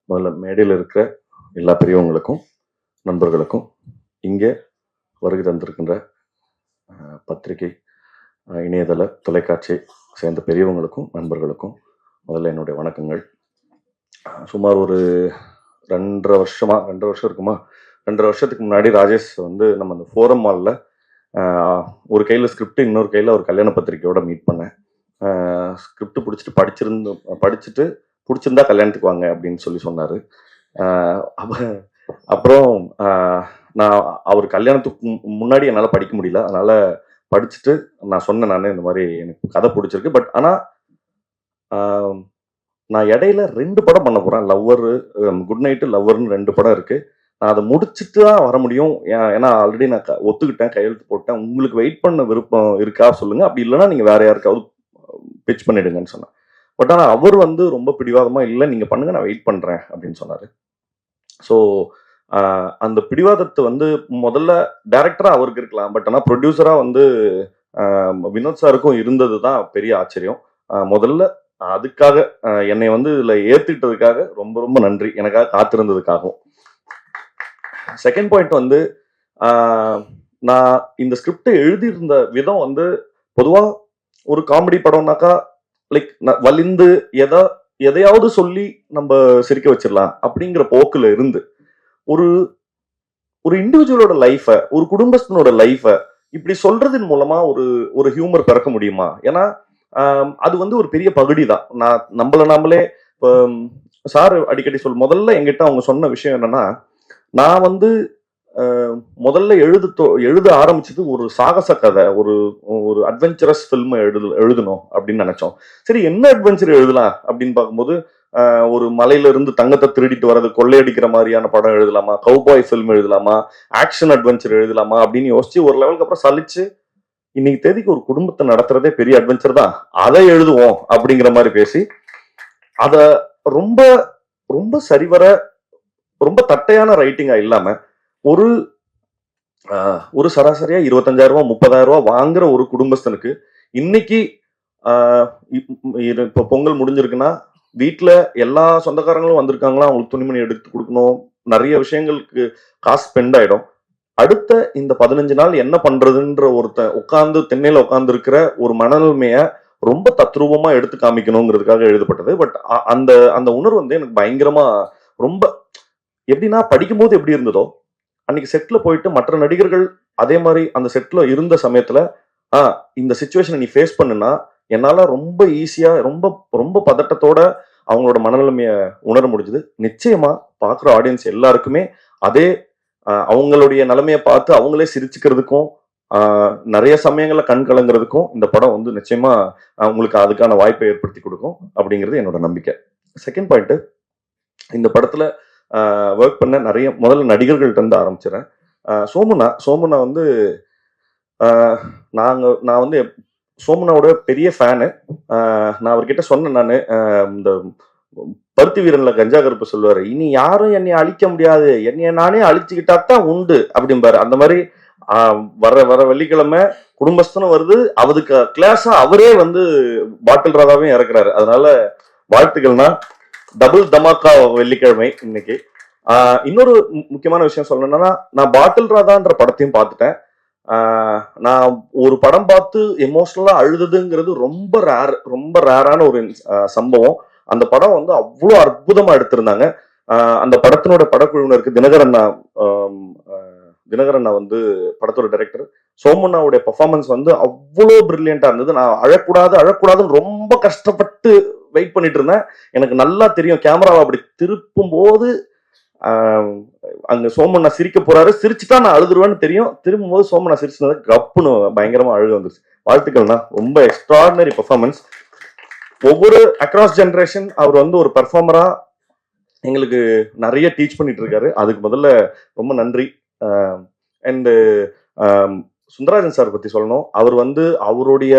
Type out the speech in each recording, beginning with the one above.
முதல்ல மேடையில் இருக்கிற எல்லா பெரியவங்களுக்கும் நண்பர்களுக்கும் இங்கே வருகை தந்திருக்கின்ற பத்திரிகை இணையதள தொலைக்காட்சி சேர்ந்த பெரியவங்களுக்கும் நண்பர்களுக்கும் முதல்ல என்னுடைய வணக்கங்கள். சுமார் ஒரு 2.5 வருஷம் இருக்குமா, 2.5 வருஷத்துக்கு முன்னாடி ராஜேஷ் வந்து நம்ம அந்த ஃபோரம் மாலில் ஒரு கையில் ஸ்கிரிப்ட், இன்னொரு கையில் ஒரு கல்யாண பத்திரிக்கையோட மீட் பண்ணேன். ஸ்கிரிப்ட் படிச்சுட்டு பிடிச்சிருந்தா கல்யாணத்துக்கு வாங்க அப்படின்னு சொன்னார். அப்புறம் நான் அவர் கல்யாணத்துக்கு முன்னாடி என்னால் படிக்க முடியல, அதனால படிச்சுட்டு நான் சொன்னேன், நான் இந்த மாதிரி எனக்கு கதை பிடிச்சிருக்கு, பட் ஆனால் நான் இடையில 2 படம் பண்ண போகிறேன். லவ்வர், குட் நைட்டு, லவ்வர்னு 2 படம் இருக்குது. நான் அதை முடிச்சுட்டு தான் வர முடியும், ஏன்னா ஆல்ரெடி நான் ஒத்துக்கிட்டேன், கையெழுத்து போட்டேன். உங்களுக்கு வெயிட் பண்ண விருப்பம் இருக்கா சொல்லுங்கள், அப்படி இல்லைன்னா நீங்கள் வேற யாருக்காவது பிச் பண்ணிடுங்கன்னு சொன்னேன். பட் ஆனால் அவர் வந்து ரொம்ப பிடிவாதமாக, இல்லை நீங்கள் பண்ணுங்க, நான் வெயிட் பண்ணுறேன் அப்படின்னு சொன்னார். ஸோ அந்த பிடிவாதத்தை வந்து முதல்ல டைரக்டராக அவருக்கு இருக்கலாம், பட் ஆனால் ப்ரொடியூசராக வந்து வினோத் சாருக்கும் இருந்தது தான் பெரிய ஆச்சரியம். முதல்ல அதுக்காக என்னை வந்து இதில் ஏற்றுக்கிட்டதுக்காக ரொம்ப ரொம்ப நன்றி, எனக்காக காத்திருந்ததுக்காகவும். செகண்ட் பாயிண்ட் வந்து நான் இந்த ஸ்கிரிப்டை எழுதியிருந்த விதம் வந்து பொதுவாக ஒரு காமெடி படம்னாக்கா லைக் வலிந்து எதையாவது சொல்லி நம்ம சிரிக்க வச்சிடலாம் அப்படிங்கிற போக்குல இருந்து ஒரு இண்டிவிஜுவலோட லைஃபை, ஒரு குடும்பத்தினோட லைஃபை இப்படி சொல்றதன் மூலமா ஒரு ஹியூமர் பிறக்க முடியுமா? ஏன்னா அது வந்து ஒரு பெரிய பகுதி தான். நாமளே சார் அடிக்கடி முதல்ல எங்கிட்ட அவங்க சொன்ன விஷயம் என்னன்னா, நான் வந்து முதல்ல எழுத ஆரம்பிச்சது ஒரு சாகச கதை, ஒரு அட்வென்ச்சரஸ் ஃபில்ம் எழுதணும் அப்படின்னு நினைச்சோம். சரி, என்ன அட்வென்ச்சர் எழுதலாம் அப்படின்னு பார்க்கும்போது ஒரு மலையில இருந்து தங்கத்தை திருடிட்டு வர்றது, கொள்ளையடிக்கிற மாதிரியான படம் எழுதலாமா, கவுபாய் ஃபில்ம் எழுதலாமா, ஆக்ஷன் அட்வென்ச்சர் எழுதலாமா அப்படின்னு யோசிச்சு ஒரு லெவலுக்கு அப்புறம் சலிச்சு, இன்னைக்கு தேதிக்கு ஒரு குடும்பத்தை நடத்துறதே பெரிய அட்வென்ச்சர் தான், அதை எழுதுவோம் அப்படிங்கிற மாதிரி பேசி அத ரொம்ப ரொம்ப சரிவர ரொம்ப தட்டையான ரைட்டிங்கா இல்லாம ஒரு சராசரியா 25,000 ரூபாய் 30,000 ரூபாய் வாங்குற ஒரு குடும்பஸ்தனுக்கு இன்னைக்கு இப்ப பொங்கல் முடிஞ்சிருக்குன்னா வீட்டுல எல்லா சொந்தக்காரங்களும் வந்திருக்காங்களா, அவங்களுக்கு துணிமணி எடுத்து கொடுக்கணும், நிறைய விஷயங்களுக்கு காசு ஸ்பெண்ட் ஆயிடும். அடுத்த இந்த 15 நாள் என்ன பண்றதுன்ற ஒருத்தன் திண்ணையில உட்கார்ந்து இருக்கிற ஒரு மனநிலைமைய ரொம்ப தத்ரூபமா எடுத்து காமிக்கணுங்கிறதுக்காக எழுதப்பட்டது. பட் அந்த உணர்வு வந்து எனக்கு பயங்கரமா ரொம்ப எப்படின்னா, படிக்கும்போது எப்படி இருந்ததோ அன்னைக்கு செட்ல போயிட்டு மற்ற நடிகர்கள் அதே மாதிரி அந்த செட்ல இருந்த சமயத்துல இந்த சிச்சுவேஷனை நீ ஃபேஸ் பண்ணுனா என்னால ரொம்ப ஈஸியா ரொம்ப ரொம்ப பதட்டத்தோட அவங்களோட மனநிலைமைய உணர முடிஞ்சது. நிச்சயமா பாக்குற ஆடியன்ஸ் எல்லாருக்குமே அதே அவங்களுடைய நிலைமையை பார்த்து அவங்களே சிரிச்சுக்கிறதுக்கும் நிறைய சமயங்கள்ல கண் கலங்குறதுக்கும் இந்த படம் வந்து நிச்சயமா உங்களுக்கு அதுக்கான வாய்ப்பை ஏற்படுத்தி கொடுக்கும் அப்படிங்கிறது என்னோட நம்பிக்கை. செகண்ட் பாயிண்ட், இந்த படத்துல ஒர்க் பண்ண நிறைய முதல்ல நடிகர்கள்ட்ட இருந்து ஆரம்பிச்சிடறேன். சோமுனா வந்து நான் வந்து சோமுனாவோட பெரிய ஃபேனு. நான் அவர்கிட்ட சொன்னேன், நான் இந்த பருத்தி வீரன்ல கஞ்சா கருப்பு சொல்லுவாரு, இனி யாரும் என்னை அழிக்க முடியாது, என்னைய நானே அழிச்சுக்கிட்டாத்தான் உண்டு அப்படிம்பாரு. அந்த மாதிரி வர வெள்ளிக்கிழமை குடும்பஸ்தனும் வருது, அவருக்கு கிளாஸா அவரே வந்து பாட்டில் ராதாவையும் இறக்குறாரு. அதனால வாழ்த்துக்கள்னா டபுள் தமாக்கா வெள்ளிக்கிழமை இன்னைக்கு. இன்னொரு முக்கியமான விஷயம் சொல்லணும்னா, நான் பாட்டில் ராதான்ற படத்தையும் பார்த்துட்டேன். நான் ஒரு படம் பார்த்து எமோஷனலா அழுதுங்கிறது ரொம்ப ரேரான ஒரு சம்பவம். அந்த படம் வந்து அவ்வளோ அற்புதமா எடுத்திருந்தாங்க. அந்த படத்தினோட படக்குழுவினருக்கு தினகரண்ணா வந்து படத்தோட டைரக்டர். சோமண்ணாவுடைய பெர்ஃபார்மன்ஸ் வந்து அவ்வளோ பிரில்லியண்டா இருந்தது. நான் அழக்கூடாதுன்னு ரொம்ப கஷ்டப்பட்டு வெயிட் பண்ணிட்டு இருந்தேன். எனக்கு நல்லா தெரியும், கேமராவை அப்படி திருப்பும் போது அங்க சோமண்ணா சிரிக்க போறாரு, சிரிச்சுட்டா நான் அழுதுருவேன்னு தெரியும். திரும்பும் போது சோமண்ணா சிரிச்சது கப்புன்னு பயங்கரமா அழுது வந்துச்சு. வாழ்த்துக்கள்னா, ரொம்ப எக்ஸ்ட்ராடினரி பெர்ஃபார்மன்ஸ். ஒவ்வொரு அக்ராஸ் ஜெனரேஷன் அவர் வந்து ஒரு பெர்ஃபார்மரா எங்களுக்கு நிறைய டீச் பண்ணிட்டு இருக்காரு. அதுக்கு முதல்ல ரொம்ப நன்றி. அண்ட் சுந்தரராஜன் சார் பத்தி சொல்லணும். அவர் வந்து அவருடைய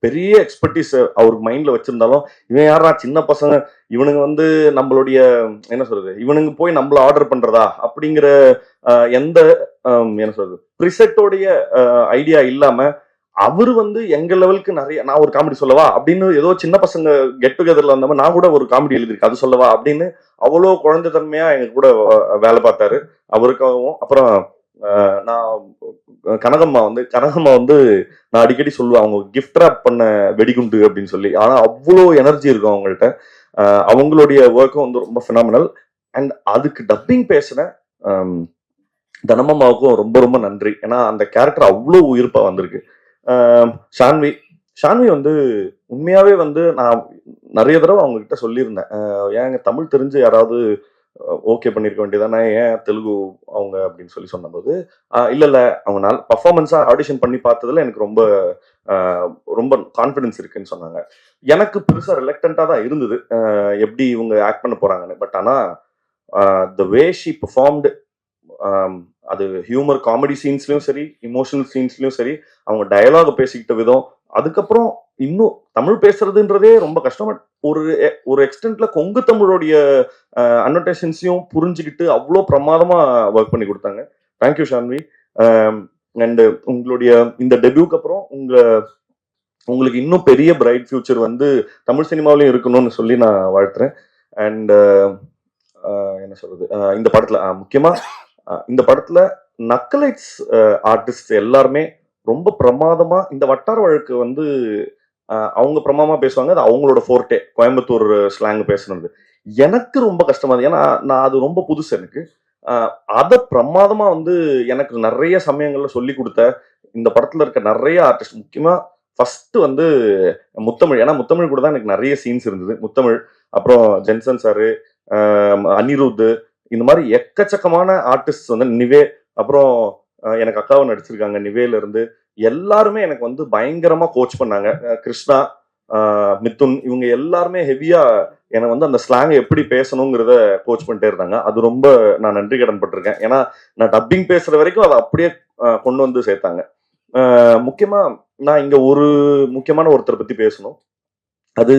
பெரிய எக்ஸ்பர்டீஸ் அவருக்கு மைண்ட்ல வச்சிருந்தாலும், இவன் யாரா சின்ன பசங்க, இவனுங்க வந்து நம்மளுடைய என்ன சொல்றது, இவனுங்க போய் நம்மள ஆர்டர் பண்றதா அப்படிங்கிற எந்த என்ன சொல்றது ப்ரிசெட்டோடைய ஐடியா இல்லாம அவரு வந்து எங்க லெவலுக்கு நிறைய, நான் ஒரு காமெடி சொல்லவா அப்படின்னு ஏதோ சின்ன பசங்க கெட் டுகெதர்ல வந்தவங்க, நான் கூட ஒரு காமெடி எழுதிருக்கேன் அது சொல்லவா அப்படின்னு அவ்வளோ குழந்தைத்தன்மையா எங்க கூட வேலை பார்த்தாரு. அவருக்காகவும் அப்புறம் நான் கனகம்மா வந்து நான் அடிக்கடி சொல்லுவேன், அவங்க கிஃப்ட் ராப் பண்ண வெடிகுண்டு அப்படின்னு சொல்லி. ஆனா அவ்வளோ எனர்ஜி இருக்கும் அவங்கள்ட்ட. அவங்களுடைய ஒர்க்கும் வந்து ரொம்ப ஃபினாமினல். அண்ட் அதுக்கு டப்பிங் பேசின தனமாவுக்கும் ரொம்ப ரொம்ப நன்றி. ஏன்னா அந்த கேரக்டர் அவ்வளோ உயிர்ப்பா வந்திருக்கு. ஷான்வி வந்து உண்மையாவே வந்து நான் நிறைய தடவை அவங்க கிட்ட சொல்லியிருந்தேன், ஏங்க தமிழ் தெரிஞ்சு யாராவது ஓகே பண்ணிருக்க வேண்டியதானே, ஏன் தெலுங்கு அவங்க அப்படின்னு சொல்லி சொன்னபோது, இல்ல அவங்க பர்ஃபார்மன்ஸா ஆடிஷன் பண்ணி பார்த்ததுல எனக்கு ரொம்ப ரொம்ப கான்ஃபிடன்ஸ் இருக்குன்னு சொன்னாங்க. எனக்கு பெருசா ரிலக்டண்டா தான் இருந்தது எப்படி இவங்க ஆக்ட் பண்ண போறாங்கன்னு. பட் ஆனா த வே ஷி பெர்ஃபார்ம்டு, அது ஹியூமர் காமெடி சீன்ஸ்லயும் சரி, இமோஷனல் சீன்ஸ்லயும் சரி, அவங்க டயலாக பேசிக்கிட்ட விதம், அதுக்கப்புறம் இன்னும் தமிழ் பேசுறதுன்றதே ரொம்ப கஷ்டம். பட் ஒரு எக்ஸ்டென்ட்ல கொங்கு தமிழோடைய அனோட்டேஷன்ஸையும் புரிஞ்சுக்கிட்டு அவ்வளோ பிரமாதமா ஒர்க் பண்ணி கொடுத்தாங்க. தேங்க்யூ ஷான்வி. அண்ட் உங்களுடைய இந்த டெபியூக்கு அப்புறம் உங்களுக்கு இன்னும் பெரிய பிரைட் ஃபியூச்சர் வந்து தமிழ் சினிமாவிலையும் இருக்கணும்னு சொல்லி நான் வாழ்த்துறேன். அண்ட் என்ன சொல்றது, இந்த படத்துல முக்கியமா இந்த படத்துல நக்கலைட்ஸ் ஆர்டிஸ்ட் எல்லாருமே ரொம்ப பிரமாதமா, இந்த வட்டார வழக்கு வந்து அவங்க பிரமாதமா பேசுவாங்க, அது அவங்களோட ஃபோர்ட்டே, கோயம்புத்தூர் ஸ்லாங் பேசுனது எனக்கு ரொம்ப கஷ்டமா இருக்கு. ஏன்னா நான் அது ரொம்ப புதுசு எனக்கு. அதை பிரமாதமா வந்து எனக்கு நிறைய சமயங்கள்ல சொல்லி கொடுத்த இந்த படத்துல இருக்க நிறைய ஆர்டிஸ்ட், முக்கியமா ஃபர்ஸ்ட் வந்து முத்தமிழ். ஏன்னா முத்தமிழ் கூட தான் எனக்கு நிறைய சீன்ஸ் இருந்தது. முத்தமிழ், அப்புறம் ஜென்சன் சாரு, அனிருத், இந்த மாதிரி எக்கச்சக்கமான ஆர்டிஸ்ட் வந்து நிவே, அப்புறம் எனக்கு அக்காவை நடிச்சிருக்காங்க நிவேல இருந்து, எல்லாருமே எனக்கு வந்து பயங்கரமா கோச் பண்ணாங்க. கிருஷ்ணா, மிதுன், இவங்க எல்லாருமே ஹெவியா எனக்கு வந்து அந்த ஸ்லாங் எப்படி பேசணுங்கிறத கோச் பண்ணிட்டே இருந்தாங்க. அது ரொம்ப நான் நன்றி கடன் பட்டிருக்கேன். ஏன்னா நான் டப்பிங் பேசுற வரைக்கும் அதை அப்படியே கொண்டு வந்து சேர்த்தாங்க. முக்கியமா நான் இங்க ஒரு முக்கியமான ஒருத்தரை பத்தி பேசணும், அது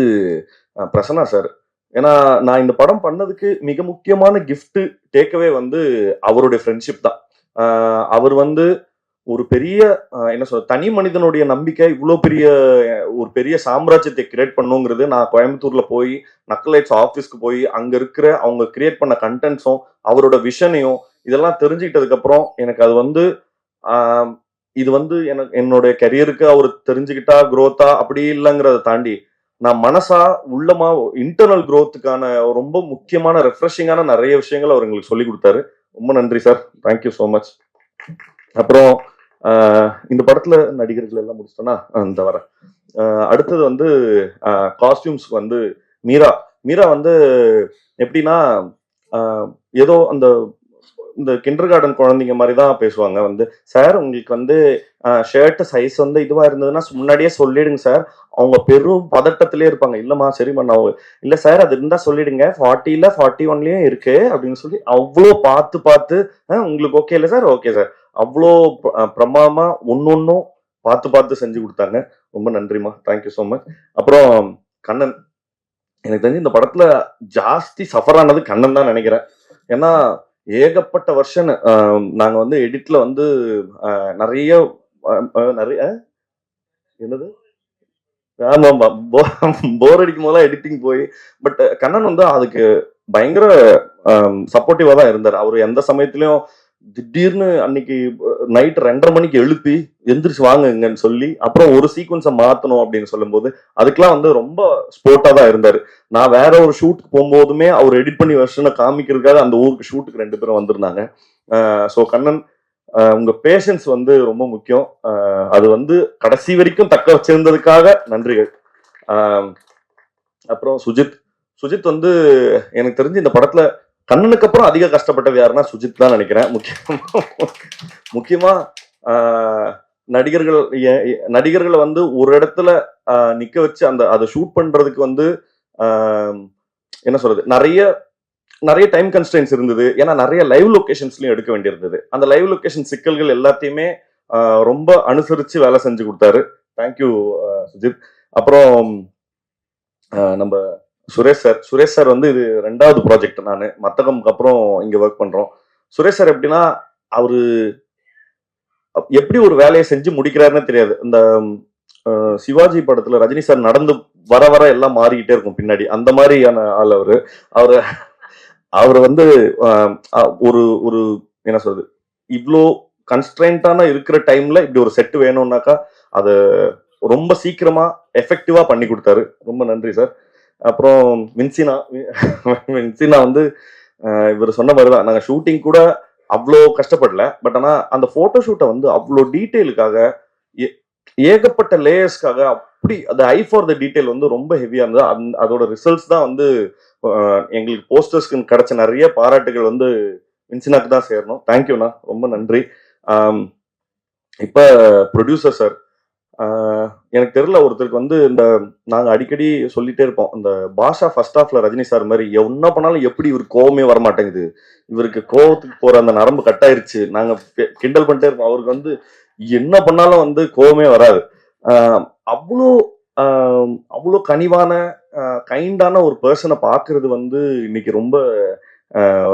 பிரசன்னா சார். ஏன்னா நான் இந்த படம் பண்ணதுக்கு மிக முக்கியமான கிஃப்ட் டேக்அவே வந்து அவருடைய ஃப்ரெண்ட்ஷிப் தான். அவர் வந்து ஒரு பெரிய என்ன சொல்ற, தனி மனிதனுடைய நம்பிக்கை இவ்வளோ ஒரு பெரிய சாம்ராஜ்யத்தை கிரியேட் பண்ணுங்கிறது, நான் கோயம்புத்தூர்ல போய் நக்கலைட்ஸ் ஆஃபீஸ்க்கு போய் அங்க இருக்கிற அவங்க கிரியேட் பண்ண கண்டென்ட்ஸும் அவரோட விஷனையும் இதெல்லாம் தெரிஞ்சுக்கிட்டதுக்கு அப்புறம் எனக்கு அது வந்து இது வந்து எனக்கு என்னுடைய கரியருக்கு அவர் தெரிஞ்சுக்கிட்டா குரோத்தா அப்படி இல்லைங்கிறத தாண்டி, நான் மனசா உள்ளமா இன்டர்னல் குரோத்துக்கான ரொம்ப முக்கியமான ரெஃப்ரெஷிங்கான நிறைய விஷயங்கள் அவர் எங்களுக்கு சொல்லி கொடுத்தாரு. ரொம்ப நன்றி சார், தேங்க்யூ ஸோ மச். அப்புறம் இந்த படத்துல நடிகர்கள் எல்லாம் முடிச்சிட்டோன்னா இந்த வர அடுத்தது வந்து காஸ்டியூம்ஸ் வந்து மீரா வந்து எப்படின்னா ஏதோ அந்த இந்த கிண்டர் கார்டன் குழந்தைங்க மாதிரி தான் பேசுவாங்க. வந்து சார் உங்களுக்கு வந்து ஷர்ட் சைஸ் வந்து இதுவா இருந்ததுன்னா முன்னாடியே சொல்லிடுங்க சார். அவங்க பெரும் பதட்டத்திலே இருப்பாங்க. இல்லம்மா சரிம்மா, நான் இல்ல சார் அது இருந்தா சொல்லிடுங்க, 40ல 41லயும் இருக்கு அப்படின்னு சொல்லி அவ்வளோ பார்த்து உங்களுக்கு ஓகே இல்லை சார், ஓகே சார், அவ்வளோ பிரமாதமா ஒன்னொன்னும் பார்த்து செஞ்சு கொடுத்தாங்க. ரொம்ப நன்றிமா, தேங்க்யூ ஸோ மச். அப்புறம் கண்ணன், எனக்கு தெரிஞ்சு இந்த படத்துல ஜாஸ்தி சஃபர் ஆனது கண்ணன் தான் நினைக்கிறேன். ஏன்னா ஏகப்பட்ட வருஷன் நாங்க வந்து எடிட்ல வந்து நிறைய என்னது ஆமா போர் அடிக்கும் போதெல்லாம் எடிட்டிங் போய், பட் கண்ணன் வந்து அதுக்கு பயங்கர சப்போர்ட்டிவா தான் இருந்தார். அவரு எந்த சமயத்திலயும் திடீர்னு அன்னைக்கு நைட் 2:30 மணிக்கு எழுப்பி எந்திரிச்சு வாங்குங்கன்னு சொல்லி அப்புறம் ஒரு சீக்வன்ஸை மாத்தணும் அப்படின்னு சொல்லும் போது அதுக்கெல்லாம் வந்து ரொம்ப ஸ்போர்ட்டா தான் இருந்தாரு. நான் வேற ஒரு ஷூட்டுக்கு போகும்போதுமே அவர் எடிட் பண்ணி வருஷனை காமிக்கிறதுக்காக அந்த ஊருக்கு ஷூட்டுக்கு 2 பேரும் வந்திருந்தாங்க. ஸோ கண்ணன், உங்க பேஷன்ஸ் வந்து ரொம்ப முக்கியம். அது வந்து கடைசி வரைக்கும் தக்க வச்சிருந்ததுக்காக நன்றிகள். அப்புறம் சுஜித் வந்து எனக்கு தெரிஞ்சு இந்த படத்துல கண்ணனுக்கு அப்புறம் அதிக கஷ்டப்பட்டது யாருன்னா சுஜித் தான் நினைக்கிறேன். முக்கியமா நடிகர்களை வந்து ஒரு இடத்துல நிக்க வச்சு அதை ஷூட் பண்றதுக்கு வந்து என்ன சொல்றது, நிறைய டைம் கன்ஸ்ட்ரெயின்ஸ் இருந்தது. ஏன்னா நிறைய லைவ் லொகேஷன்ஸ்லயும் எடுக்க வேண்டியிருந்தது. அந்த லைவ் லொகேஷன் சிக்கல்கள் எல்லாத்தையுமே ரொம்ப அனுசரிச்சு வேலை செஞ்சு கொடுத்தாரு. தேங்க்யூ சுஜித். அப்புறம் நம்ம சுரேஷ் சார் வந்து இது 2வது ப்ராஜெக்ட். நான் மத்தகம்க்கு அப்புறம் இங்க ஒர்க் பண்றோம். சுரேஷ் சார் எப்படின்னா, அவரு எப்படி ஒரு வேலையை செஞ்சு முடிக்கிறாருன்னு தெரியாது. இந்த சிவாஜி படத்துல ரஜினி சார் நடந்து வர வர எல்லாம் மாறிக்கிட்டே இருக்கும் பின்னாடி. அந்த மாதிரியான ஆள் அவரு. அவரு அவர் வந்து ஒரு ஒரு என்ன சொல்றது, இவ்வளோ கன்ஸ்ட்ரெயின்டான இருக்கிற டைம்ல இப்படி ஒரு செட் வேணும்னாக்கா அதை ரொம்ப சீக்கிரமா எஃபெக்டிவா பண்ணி கொடுத்தாரு. ரொம்ப நன்றி சார். அப்புறம் வின்சினா வந்து இவர் சொன்ன மாதிரிதான், நாங்க ஷூட்டிங் கூட அவ்வளோ கஷ்டப்படல. பட் ஆனா அந்த போட்டோ ஷூட்டை வந்து அவ்வளோ டீட்டெயிலுக்காக, ஏகப்பட்ட லேயர்ஸ்க்காக, அப்படி அந்த ஐ ஃபார் த டீட்டெயில் வந்து ரொம்ப ஹெவியா இருந்தது. அதோட ரிசல்ட்ஸ் தான் வந்து எங்களுக்கு போஸ்டர்ஸ்க்கு கிடைச்ச நிறைய பாராட்டுகள் வந்து வின்சினாக்கு தான் சேரணும். தேங்க்யூண்ணா, ரொம்ப நன்றி. இப்ப ப்ரொடியூசர் சார், எனக்கு தெரியல, ஒருத்தருக்கு வந்து இந்த நாங்க அடிக்கடி சொல்லிட்டே இருப்போம், இந்த பாஷா ஃபர்ஸ்ட் ஹாஃப்ல ரஜினி சார் மாதிரி என்ன பண்ணாலும் எப்படி இவர் கோவமே வரமாட்டேங்குது, இவருக்கு கோவத்துக்கு போற அந்த நரம்பு கட் ஆயிருச்சு, நாங்க கிண்டல் பண்ணிட்டே இருப்போம். அவருக்கு வந்து என்ன பண்ணாலும் வந்து கோவமே வராது. அவ்வளோ அவ்வளோ கனிவான கைண்டான ஒரு பர்சனை பாக்குறது வந்து இன்னைக்கு ரொம்ப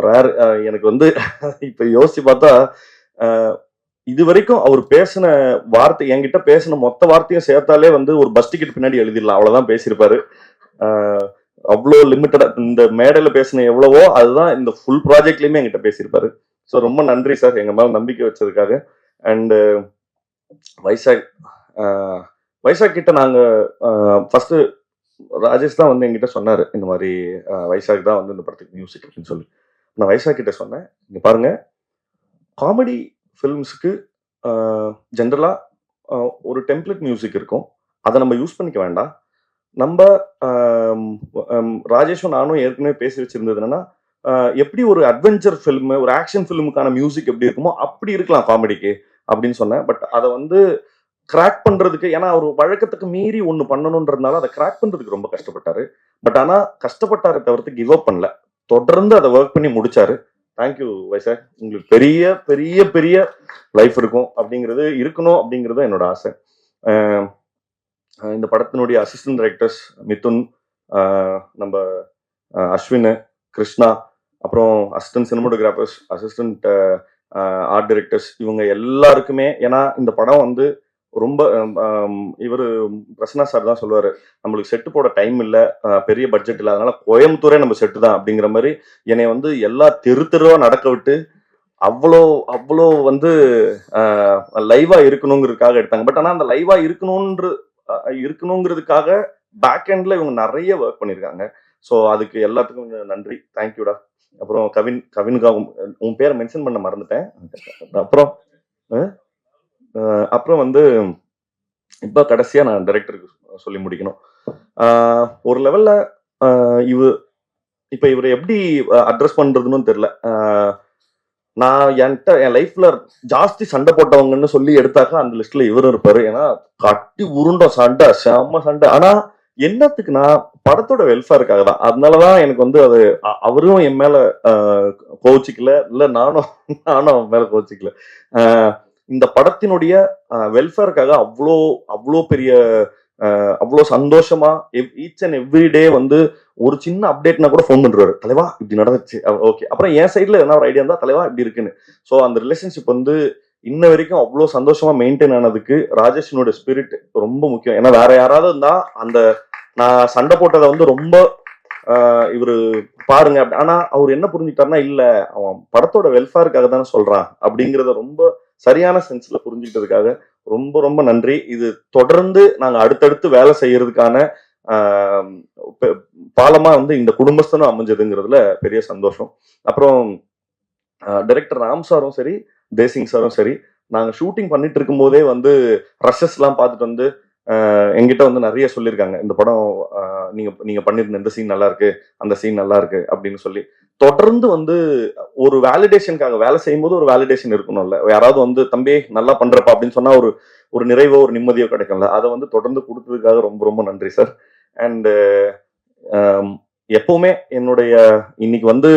ரேர். எனக்கு வந்து இப்ப யோசிச்சு பார்த்தா, இது வரைக்கும் அவர் பேசின வார்த்தை, என்கிட்ட பேசின மொத்த வார்த்தையும் சேர்த்தாலே வந்து ஒரு பஸ் டிக்கெட் பின்னாடி எழுதிடலாம், அவ்வளவுதான் பேசியிருப்பாரு. அவ்வளோ லிமிட்டடா இந்த மேடையில பேசின எவ்வளவோ அதுதான் இந்த ஃபுல் ப்ராஜெக்ட்லயுமே என்கிட்ட பேசியிருப்பாரு. ஸோ ரொம்ப நன்றி சார் எங்க மேல நம்பிக்கை வச்சதுக்காக. அண்ட் வைசாக் கிட்ட நாங்க ஃபர்ஸ்ட் ராஜேஷ் தான் வந்து என்கிட்ட சொன்னாரு, இந்த மாதிரி வைசாக் தான் வந்து இந்த படத்துக்கு மியூசிக் அப்படின்னு சொல்லி. நான் வைசாக் கிட்ட சொன்னேன், இங்க பாருங்க, காமெடி ஃபிலிம்ஸுக்கு ஜென்ரலா ஒரு டெம்ப்ளேட் மியூசிக் இருக்கும், அதை நம்ம யூஸ் பண்ணிக்க வேண்டாம். நம்ம ராஜேஷும் நானும் ஏற்கனவே பேசி வச்சிருந்தது என்னன்னா, எப்படி ஒரு அட்வென்ச்சர் ஃபிலிம், ஒரு ஆக்ஷன் ஃபிலிமுக்கான மியூசிக் எப்படி இருக்குமோ அப்படி இருக்கலாம் காமெடிக்கு அப்படின்னு சொன்னேன். பட் அதை வந்து கிராக் பண்றதுக்கு, ஏன்னா அவர் வழக்கத்துக்கு மீறி ஒன்று பண்ணணுன்றதுனால அதை கிராக் பண்றதுக்கு ரொம்ப கஷ்டப்பட்டாரு. பட் ஆனா கஷ்டப்பட்டாரு தவிர்த்து கிவ் அப் பண்ணல, தொடர்ந்து அதை ஒர்க் பண்ணி முடிச்சாரு. தேங்க்யூ வைசாக், உங்களுக்கு பெரிய பெரிய பெரிய லைஃப் இருக்கும் இருக்கணும் அப்படிங்கிறது என்னோட ஆசை. இந்த படத்தினுடைய அசிஸ்டன்ட் டைரக்டர்ஸ் மிதுன், நம்ம அஸ்வின், கிருஷ்ணா, அப்புறம் assistant cinematographers, assistant art directors, இவங்க எல்லாருக்குமே, ஏன்னா இந்த படம் வந்து ரொம்ப இவர் பிரசன்னா சார் தான் சொல்லுவாரு, நம்மளுக்கு செட்டு போட டைம் இல்லை, பெரிய பட்ஜெட் இல்லை, அதனால கோயம்புத்தூரே நம்ம செட்டு தான் அப்படிங்கிற மாதிரி என்னை வந்து எல்லா தெருவா நடக்க விட்டு அவ்வளோ அவ்வளோ வந்து லைவா இருக்கணுங்கிறதுக்காக எடுத்தாங்க. பட் ஆனால் அந்த லைவா இருக்கணுங்கிறதுக்காக பேக் எண்ட்ல இவங்க நிறைய ஒர்க் பண்ணியிருக்காங்க. ஸோ அதுக்கு எல்லாத்துக்கும் நன்றி, தேங்க்யூடா. அப்புறம் கவினுக்கா, உன் பேரை மென்ஷன் பண்ண மறந்துட்டேன். அப்புறம் வந்து இப்போ கடைசியா நான் டைரக்டருக்கு சொல்லி முடிக்கணும். ஒரு லெவல்ல இவரை எப்படி அட்ரஸ் பண்றதுன்னு தெரியல. நான் என் லைஃப்ல ஜாஸ்தி சண்டை போட்டவங்கன்னு சொல்லி எடுத்தாக்கா அந்த லிஸ்ட்ல இவரும் இருப்பாரு. ஏன்னா கட்டி உருண்டோம் சண்டை, செம்ம சண்டை. ஆனா என்னத்துக்கு, நான் படத்தோட வெல்ஃபேருக்காக தான். அதனாலதான் எனக்கு வந்து அது, அவரும் என் மேல கோச்சிக்கல, இல்ல நானும் அவன் மேல கோச்சிக்கல. இந்த படத்தினுடைய வெல்ஃபேருக்காக அவ்வளோ பெரிய அவ்வளோ சந்தோஷமா ஈச் அண்ட் எவ்ரி டே வந்து ஒரு சின்ன அப்டேட்னா கூட ஃபோன் பண்றாரு, தலைவா இப்படி நடந்துச்சு, ஓகே. அப்புறம் என் சைட்ல என்ன ஒரு ஐடியா இருந்தா, தலைவா இப்படி இருக்குன்னு. ஸோ அந்த ரிலேஷன்ஷிப் வந்து இன்ன வரைக்கும் அவ்வளோ சந்தோஷமா மெயின்டைன் ஆனதுக்கு ராஜேஷனோட ஸ்பிரிட் ரொம்ப முக்கியம். ஏன்னா வேற யாராவது இருந்தா அந்த நான் சண்டை போட்டதை வந்து ரொம்ப இவரு பாருங்க, ஆனா அவர் என்ன புரிஞ்சுக்கிட்டாருன்னா, இல்ல அவன் படத்தோட வெல்ஃபேருக்காக தானே சொல்றான் அப்படிங்கறத ரொம்ப சரியான சென்ஸ்ல புரிஞ்சுக்கிட்டதுக்காக ரொம்ப ரொம்ப நன்றி. இது தொடர்ந்து நாங்க அடுத்தடுத்து வேலை செய்யறதுக்கான பாலமா வந்து இந்த குடும்பஸ்தனும் அமைஞ்சதுங்கிறதுல பெரிய சந்தோஷம். அப்புறம் டைரக்டர் ராம் சாரும் சரி, தேசிங் சாரும் சரி, நாங்க ஷூட்டிங் பண்ணிட்டு இருக்கும் போதே வந்து ரஷஸ் எல்லாம் பார்த்துட்டு வந்து எங்கிட்ட வந்து நிறைய சொல்லியிருக்காங்க, இந்த படம் நீங்க பண்ணிருந்த இந்த சீன் நல்லா இருக்கு, அந்த சீன் நல்லா இருக்கு அப்படின்னு சொல்லி. தொடர்ந்து வந்து ஒரு வேலிடேஷனுக்காக வேலை செய்யும் போது ஒரு வேலிடேஷன் இருக்கணும்ல, யாராவது வந்து தம்பி நல்லா பண்றப்பா அப்படின்னு சொன்னா ஒரு நிறைவோ ஒரு நிம்மதியோ கிடைக்கும்ல, அதை வந்து தொடர்ந்து கொடுத்ததுக்காக ரொம்ப ரொம்ப நன்றி சார். அண்ட் எப்பவுமே என்னுடைய இன்னைக்கு வந்து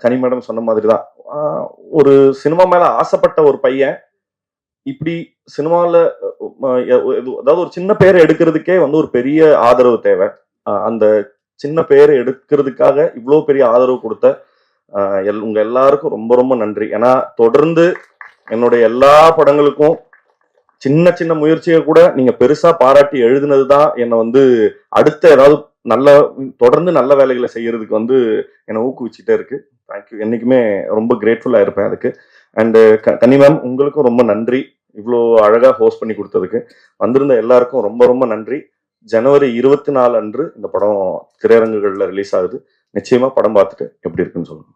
கனி மேடம் சொன்ன மாதிரிதான், ஒரு சினிமா மேல ஆசைப்பட்ட ஒரு பையன் இப்படி சினிமால அதாவது ஒரு சின்ன பேரை எடுக்கிறதுக்கே வந்து ஒரு பெரிய ஆதரவு தேவை. அந்த சின்ன பேரை எடுக்கிறதுக்காக இவ்வளவு பெரிய ஆதரவு கொடுத்த உங்க எல்லாருக்கும் ரொம்ப ரொம்ப நன்றி. ஏன்னா தொடர்ந்து என்னுடைய எல்லா படங்களுக்கும் சின்ன சின்ன முயற்சியை கூட நீங்க பெருசா பாராட்டி எழுதுனதுதான் என்னை வந்து அடுத்த ஏதாவது நல்ல தொடர்ந்து நல்ல வேலைகளை செய்யறதுக்கு வந்து என்னை ஊக்குவிச்சுட்டே இருக்கு. தேங்க்யூ. என்னைக்குமே ரொம்ப கிரேட்ஃபுல்லா இருப்பேன் அதுக்கு. அண்ட் கன்னி மேம், உங்களுக்கும் ரொம்ப நன்றி இவ்வளோ அழகா ஹோஸ்ட் பண்ணி கொடுத்ததுக்கு. வந்திருந்த எல்லாருக்கும் ரொம்ப ரொம்ப நன்றி. ஜனவரி 24 அன்று இந்த படம் திரையரங்குகள்ல ரிலீஸ் ஆகுது. நிச்சயமா படம் பார்த்துட்டு எப்படி இருக்குன்னு சொல்லுங்க.